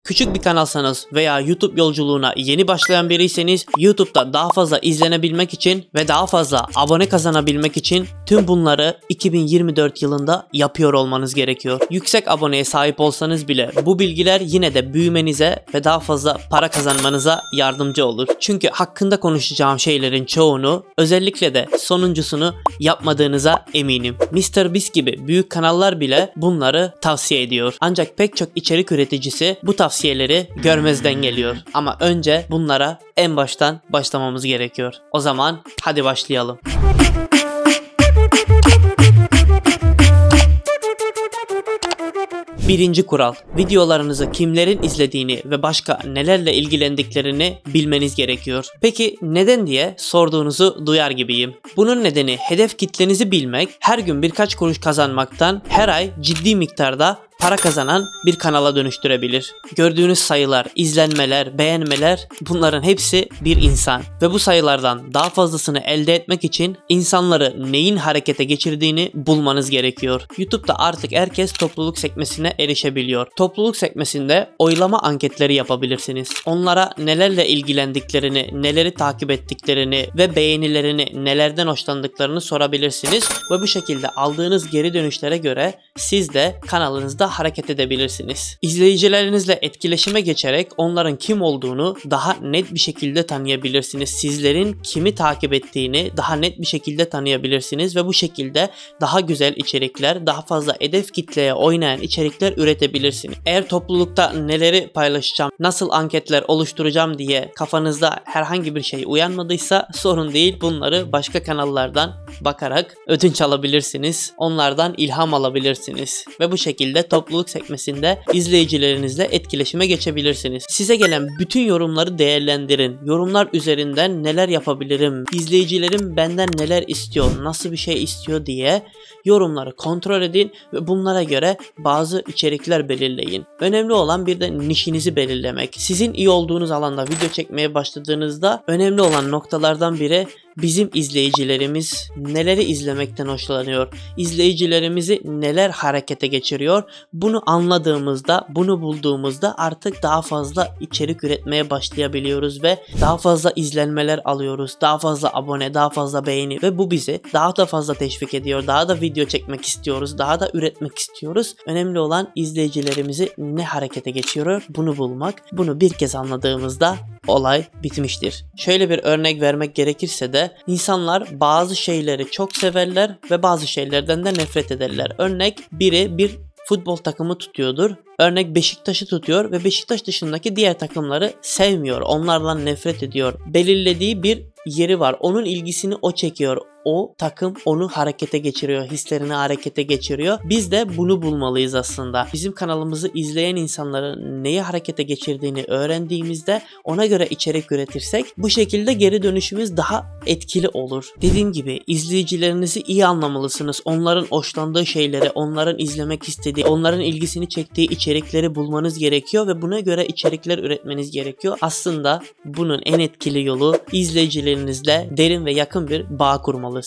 Küçük bir kanalsanız veya YouTube yolculuğuna yeni başlayan biriyseniz, YouTube'da daha fazla izlenebilmek için ve daha fazla abone kazanabilmek için tüm bunları 2024 yılında yapıyor olmanız gerekiyor. Yüksek aboneye sahip olsanız bile bu bilgiler yine de büyümenize ve daha fazla para kazanmanıza yardımcı olur. Çünkü hakkında konuşacağım şeylerin çoğunu, özellikle de sonuncusunu yapmadığınıza eminim. MrBeast gibi büyük kanallar bile bunları tavsiye ediyor. Ancak pek çok içerik üreticisi bu tavsiyeleri görmezden geliyor. Ama önce bunlara en baştan başlamamız gerekiyor. O zaman hadi başlayalım. Birinci kural: videolarınızı kimlerin izlediğini ve başka nelerle ilgilendiklerini bilmeniz gerekiyor. Peki neden diye sorduğunuzu duyar gibiyim. Bunun nedeni hedef kitlenizi bilmek, her gün birkaç kuruş kazanmaktan her ay ciddi miktarda para kazanan bir kanala dönüştürebilir. Gördüğünüz sayılar, izlenmeler, beğenmeler, bunların hepsi bir insan. Ve bu sayılardan daha fazlasını elde etmek için insanları neyin harekete geçirdiğini bulmanız gerekiyor. YouTube'da artık herkes topluluk sekmesine erişebiliyor. Topluluk sekmesinde oylama anketleri yapabilirsiniz. Onlara nelerle ilgilendiklerini, neleri takip ettiklerini ve beğenilerini, nelerden hoşlandıklarını sorabilirsiniz. Ve bu şekilde aldığınız geri dönüşlere göre siz de kanalınızda hareket edebilirsiniz. İzleyicilerinizle etkileşime geçerek onların kim olduğunu daha net bir şekilde tanıyabilirsiniz. Sizlerin kimi takip ettiğini daha net bir şekilde tanıyabilirsiniz ve bu şekilde daha güzel içerikler, daha fazla hedef kitleye oynayan içerikler üretebilirsiniz. Eğer toplulukta neleri paylaşacağım, nasıl anketler oluşturacağım diye kafanızda herhangi bir şey uyanmadıysa sorun değil. Bunları başka kanallardan bakarak ödünç alabilirsiniz. Onlardan ilham alabilirsiniz ve bu şekilde topluluk sekmesinde izleyicilerinizle etkileşime geçebilirsiniz. Size gelen bütün yorumları değerlendirin. Yorumlar üzerinden neler yapabilirim, izleyicilerim benden neler istiyor, nasıl bir şey istiyor diye yorumları kontrol edin ve bunlara göre bazı içerikler belirleyin. Önemli olan bir de nişinizi belirlemek. Sizin iyi olduğunuz alanda video çekmeye başladığınızda önemli olan noktalardan biri bizim izleyicilerimiz neleri izlemekten hoşlanıyor, izleyicilerimizi neler harekete geçiriyor. Bunu anladığımızda, bunu bulduğumuzda artık daha fazla içerik üretmeye başlayabiliyoruz ve daha fazla izlenmeler alıyoruz, daha fazla abone, daha fazla beğeni ve bu bizi daha da fazla teşvik ediyor. Daha da video çekmek istiyoruz, daha da üretmek istiyoruz. Önemli olan izleyicilerimizi ne harekete geçiriyor, bunu bulmak. Bunu bir kez anladığımızda olay bitmiştir. Şöyle bir örnek vermek gerekirse de insanlar bazı şeyleri çok severler ve bazı şeylerden de nefret ederler. Örnek, biri bir futbol takımı tutuyordur. Örnek Beşiktaş'ı tutuyor ve Beşiktaş dışındaki diğer takımları sevmiyor. Onlardan nefret ediyor. Belirlediği bir yeri var. Onun ilgisini o çekiyor. O takım onu harekete geçiriyor. Hislerini harekete geçiriyor. Biz de bunu bulmalıyız aslında. Bizim kanalımızı izleyen insanların neyi harekete geçirdiğini öğrendiğimizde ona göre içerik üretirsek bu şekilde geri dönüşümüz daha etkili olur. Dediğim gibi izleyicilerinizi iyi anlamalısınız. Onların hoşlandığı şeyleri, onların izlemek istediği, onların ilgisini çektiği içerikleri bulmanız gerekiyor ve buna göre içerikler üretmeniz gerekiyor. Aslında bunun en etkili yolu izleyicilerinizle derin ve yakın bir bağ kurmalısınız.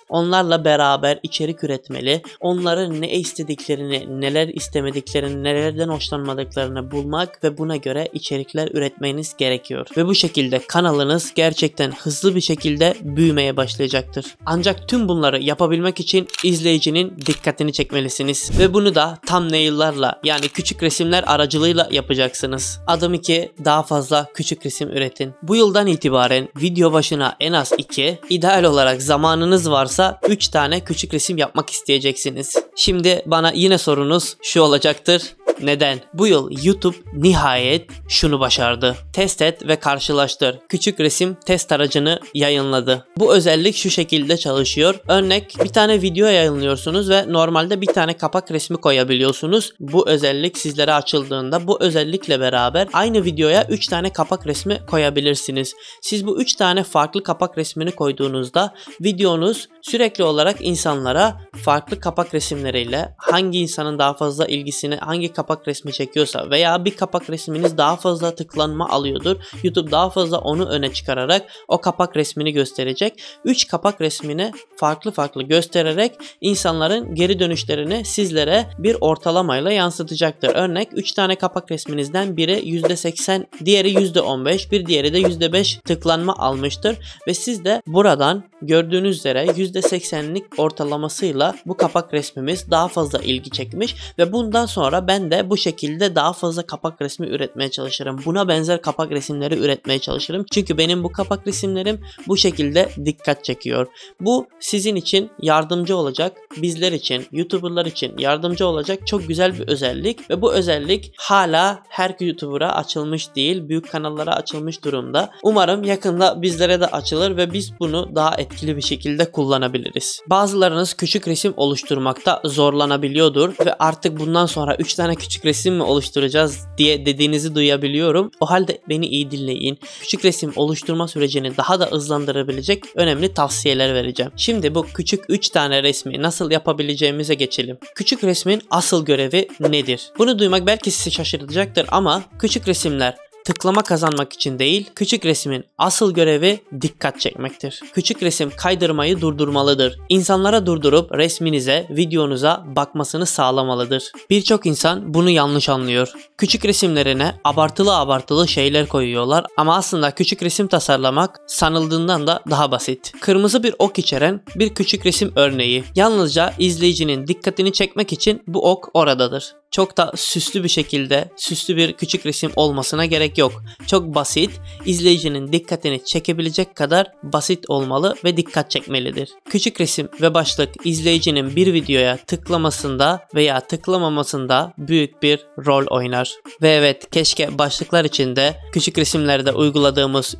Onlarla beraber içerik üretmeli, onların ne istediklerini, neler istemediklerini, nelerden hoşlanmadıklarını bulmak ve buna göre içerikler üretmeniz gerekiyor. Ve bu şekilde kanalınız gerçekten hızlı bir şekilde büyümeye başlayacaktır. Ancak tüm bunları yapabilmek için izleyicinin dikkatini çekmelisiniz. Ve bunu da thumbnail'larla, yani küçük resimler aracılığıyla yapacaksınız. Adım 2, daha fazla küçük resim üretin. Bu yıldan itibaren video başına en az 2, ideal olarak zamanınız varsa 3 tane küçük resim yapmak isteyeceksiniz. Şimdi bana yine sorunuz şu olacaktır: neden? Bu yıl YouTube nihayet şunu başardı. Test et ve karşılaştır. Küçük resim test aracını yayınladı. Bu özellik şu şekilde çalışıyor. Örnek, bir tane video yayınlıyorsunuz ve normalde bir tane kapak resmi koyabiliyorsunuz. Bu özellik sizlere açıldığında bu özellikle beraber aynı videoya 3 tane kapak resmi koyabilirsiniz. Siz bu 3 tane farklı kapak resmini koyduğunuzda videonuz Sürekli olarak insanlara farklı kapak resimleriyle hangi insanın daha fazla ilgisini hangi kapak resmi çekiyorsa veya bir kapak resminiz daha fazla tıklanma alıyordur. YouTube daha fazla onu öne çıkararak o kapak resmini gösterecek. 3 kapak resmini farklı göstererek insanların geri dönüşlerini sizlere bir ortalamayla yansıtacaktır. Örnek 3 tane kapak resminizden biri %80, diğeri %15, bir diğeri de %5 tıklanma almıştır ve siz de buradan gördüğünüz üzere %80'lik ortalamasıyla bu kapak resmimiz daha fazla ilgi çekmiş ve bundan sonra ben de bu şekilde daha fazla kapak resmi üretmeye çalışırım. Buna benzer kapak resimleri üretmeye çalışırım. Çünkü benim bu kapak resimlerim bu şekilde dikkat çekiyor. Bu sizin için yardımcı olacak, bizler için, YouTuber'lar için yardımcı olacak çok güzel bir özellik ve bu özellik hala her YouTuber'a açılmış değil, büyük kanallara açılmış durumda. Umarım yakında bizlere de açılır ve biz bunu daha etkili bir şekilde kullanabiliriz. Bazılarınız küçük resim oluşturmakta zorlanabiliyordur ve artık bundan sonra 3 tane küçük resim mi oluşturacağız diye dediğinizi duyabiliyorum. O halde beni iyi dinleyin. Küçük resim oluşturma sürecini daha da hızlandırabilecek önemli tavsiyeler vereceğim. Şimdi bu küçük 3 tane resmi nasıl yapabileceğimize geçelim. Küçük resmin asıl görevi nedir? Bunu duymak belki sizi şaşırtacaktır ama küçük resimler tıklama kazanmak için değil, küçük resmin asıl görevi dikkat çekmektir. Küçük resim kaydırmayı durdurmalıdır. İnsanlara durdurup resminize, videonuza bakmasını sağlamalıdır. Birçok insan bunu yanlış anlıyor. Küçük resimlerine abartılı şeyler koyuyorlar ama aslında küçük resim tasarlamak sanıldığından da daha basit. Kırmızı bir ok içeren bir küçük resim örneği. Yalnızca izleyicinin dikkatini çekmek için bu ok oradadır. Çok da süslü bir şekilde süslü bir küçük resim olmasına gerek yok. Çok basit, izleyicinin dikkatini çekebilecek kadar basit olmalı ve dikkat çekmelidir. Küçük resim ve başlık izleyicinin bir videoya tıklamasında veya tıklamamasında büyük bir rol oynar. Ve evet, keşke başlıklar için de küçük resimlerde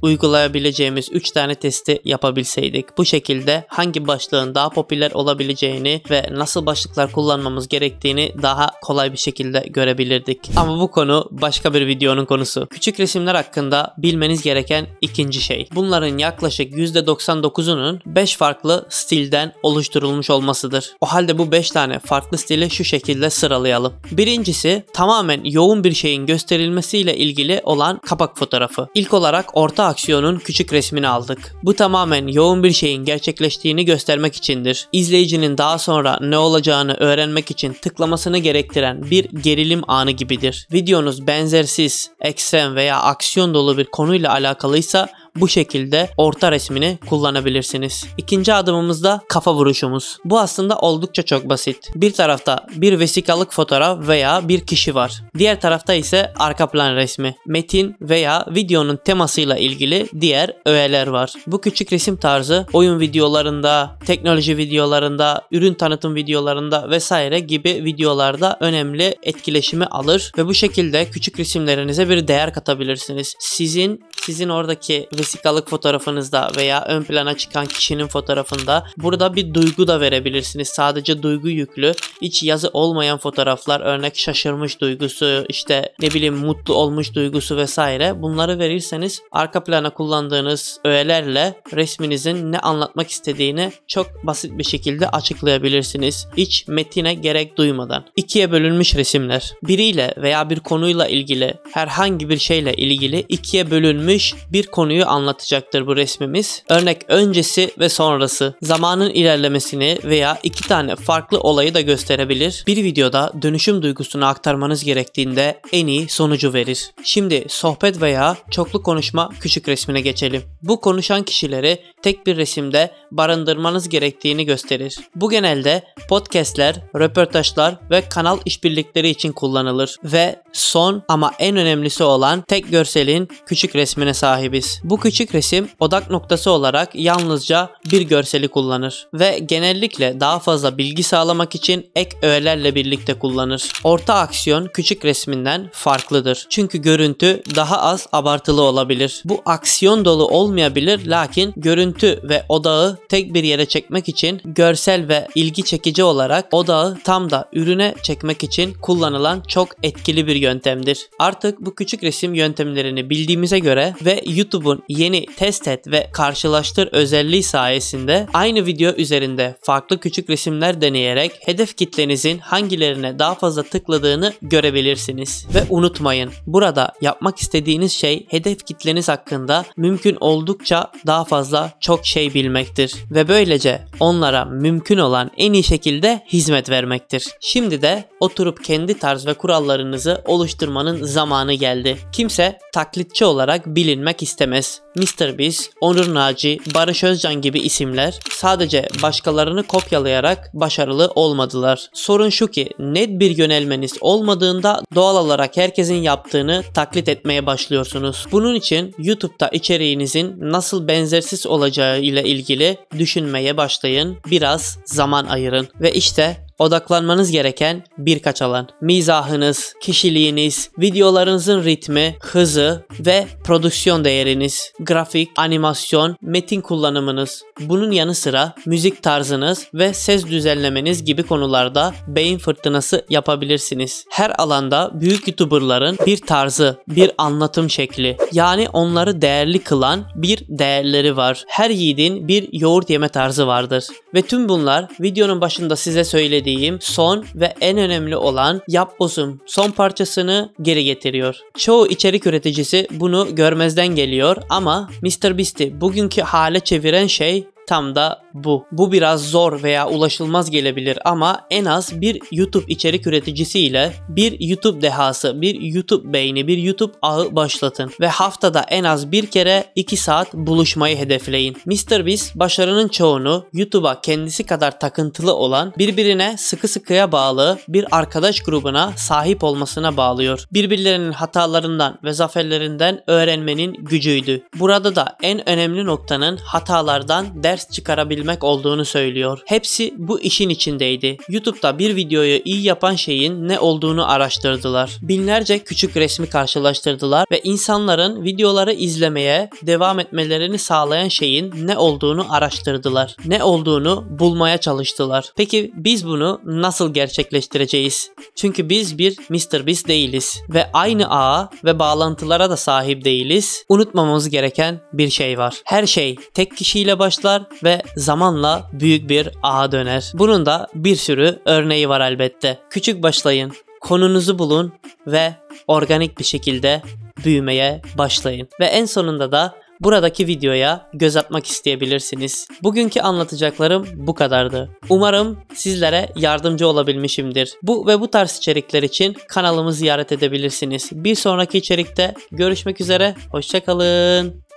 uygulayabileceğimiz 3 tane testi yapabilseydik. Bu şekilde hangi başlığın daha popüler olabileceğini ve nasıl başlıklar kullanmamız gerektiğini daha kolay bir şekilde görebilirdik. Ama bu konu başka bir videonun konusu. Küçük resimler hakkında bilmeniz gereken ikinci şey. Bunların yaklaşık %99'unun 5 farklı stilden oluşturulmuş olmasıdır. O halde bu 5 tane farklı stili şu şekilde sıralayalım. Birincisi tamamen yoğun bir şeyin gösterilmesiyle ilgili olan kapak fotoğrafı. İlk olarak orta aksiyonun küçük resmini aldık. Bu tamamen yoğun bir şeyin gerçekleştiğini göstermek içindir. İzleyicinin daha sonra ne olacağını öğrenmek için tıklamasını gerektiren bir gerilim anı gibidir. Videonuz benzersiz, ekstrem veya aksiyon dolu bir konuyla alakalıysa bu şekilde orta resmini kullanabilirsiniz. İkinci adımımızda kafa vuruşumuz. Bu aslında oldukça çok basit. Bir tarafta bir vesikalık fotoğraf veya bir kişi var. Diğer tarafta ise arka plan resmi, metin veya videonun temasıyla ilgili diğer öğeler var. Bu küçük resim tarzı oyun videolarında, teknoloji videolarında, ürün tanıtım videolarında vesaire gibi videolarda önemli etkileşimi alır ve bu şekilde küçük resimlerinize bir değer katabilirsiniz. Sizin oradaki vesikalık fotoğrafınızda veya ön plana çıkan kişinin fotoğrafında burada bir duygu da verebilirsiniz. Sadece duygu yüklü, hiç yazı olmayan fotoğraflar, örnek şaşırmış duygusu, işte ne bileyim mutlu olmuş duygusu vesaire, bunları verirseniz arka plana kullandığınız öğelerle resminizin ne anlatmak istediğini çok basit bir şekilde açıklayabilirsiniz. Hiç metine gerek duymadan. İkiye bölünmüş resimler. Biriyle veya bir konuyla ilgili, herhangi bir şeyle ilgili ikiye bölünmüş bir konuyu anlatacaktır bu resmimiz. Örnek öncesi ve sonrası. Zamanın ilerlemesini veya 2 tane farklı olayı da gösterebilir. Bir videoda dönüşüm duygusunu aktarmanız gerektiğinde en iyi sonucu verir. Şimdi sohbet veya çoklu konuşma küçük resmine geçelim. Bu konuşan kişileri tek bir resimde barındırmanız gerektiğini gösterir. Bu genelde podcastler, röportajlar ve kanal işbirlikleri için kullanılır ve son ama en önemlisi olan tek görselin küçük resmine sahibiz. Bu küçük resim odak noktası olarak yalnızca bir görseli kullanır ve genellikle daha fazla bilgi sağlamak için ek öğelerle birlikte kullanır. Orta aksiyon küçük resminden farklıdır. Çünkü görüntü daha az abartılı olabilir. Bu aksiyon dolu olmayabilir, lakin görüntü ve odağı tek bir yere çekmek için görsel ve ilgi çekici olarak odağı tam da ürüne çekmek için kullanılan çok etkili bir yöntemdir. Artık bu küçük resim yöntemlerini bildiğimize göre ile ve YouTube'un yeni test et ve karşılaştır özelliği sayesinde aynı video üzerinde farklı küçük resimler deneyerek hedef kitlenizin hangilerine daha fazla tıkladığını görebilirsiniz. Ve unutmayın, burada yapmak istediğiniz şey hedef kitleniz hakkında mümkün oldukça daha fazla çok şey bilmektir ve böylece onlara mümkün olan en iyi şekilde hizmet vermektir. Şimdi de oturup kendi tarz ve kurallarınızı oluşturmanın zamanı geldi. Kimse taklitçi olarak bilinmek istemez. MrBeast, Onur Naci, Barış Özcan gibi isimler sadece başkalarını kopyalayarak başarılı olmadılar. Sorun şu ki net bir yönelmeniz olmadığında doğal olarak herkesin yaptığını taklit etmeye başlıyorsunuz. Bunun için YouTube'da içeriğinizin nasıl benzersiz olacağı ile ilgili düşünmeye başlayın. Biraz zaman ayırın ve işte odaklanmanız gereken birkaç alan. Mizahınız, kişiliğiniz, videolarınızın ritmi, hızı ve prodüksiyon değeriniz, grafik, animasyon, metin kullanımınız. Bunun yanı sıra müzik tarzınız ve ses düzenlemeniz gibi konularda beyin fırtınası yapabilirsiniz. Her alanda büyük YouTuber'ların bir tarzı, bir anlatım şekli, yani onları değerli kılan bir değerleri var. Her yiğidin bir yoğurt yeme tarzı vardır. Ve tüm bunlar videonun başında size söylediğim son ve en önemli olan yapbozum son parçasını geri getiriyor. Çoğu içerik üreticisi bunu görmezden geliyor ama MrBeast'i bugünkü hale çeviren şey tam da bu. Bu biraz zor veya ulaşılmaz gelebilir ama en az bir YouTube içerik üreticisi ile bir YouTube dehası, bir YouTube beyni, bir YouTube ağı başlatın ve haftada en az bir kere 2 saat buluşmayı hedefleyin. MrBeast başarının çoğunu YouTube'a kendisi kadar takıntılı olan, birbirine sıkı sıkıya bağlı bir arkadaş grubuna sahip olmasına bağlıyor. Birbirlerinin hatalarından ve zaferlerinden öğrenmenin gücüydü. Burada da en önemli noktanın hatalardan ders çıkarabilmek olduğunu söylüyor. Hepsi bu işin içindeydi. YouTube'da bir videoyu iyi yapan şeyin ne olduğunu araştırdılar. Binlerce küçük resmi karşılaştırdılar ve insanların videoları izlemeye devam etmelerini sağlayan şeyin ne olduğunu araştırdılar. Ne olduğunu bulmaya çalıştılar. Peki biz bunu nasıl gerçekleştireceğiz? Çünkü biz bir MrBeast değiliz ve aynı ağa ve bağlantılara da sahip değiliz. Unutmamamız gereken bir şey var. Her şey tek kişiyle başlar ve zamanla büyük bir ağa döner. Bunun da bir sürü örneği var elbette. Küçük başlayın, konunuzu bulun ve organik bir şekilde büyümeye başlayın. Ve en sonunda da buradaki videoya göz atmak isteyebilirsiniz. Bugünkü anlatacaklarım bu kadardı. Umarım sizlere yardımcı olabilmişimdir. Bu ve bu tarz içerikler için kanalımı ziyaret edebilirsiniz. Bir sonraki içerikte görüşmek üzere. Hoşça kalın.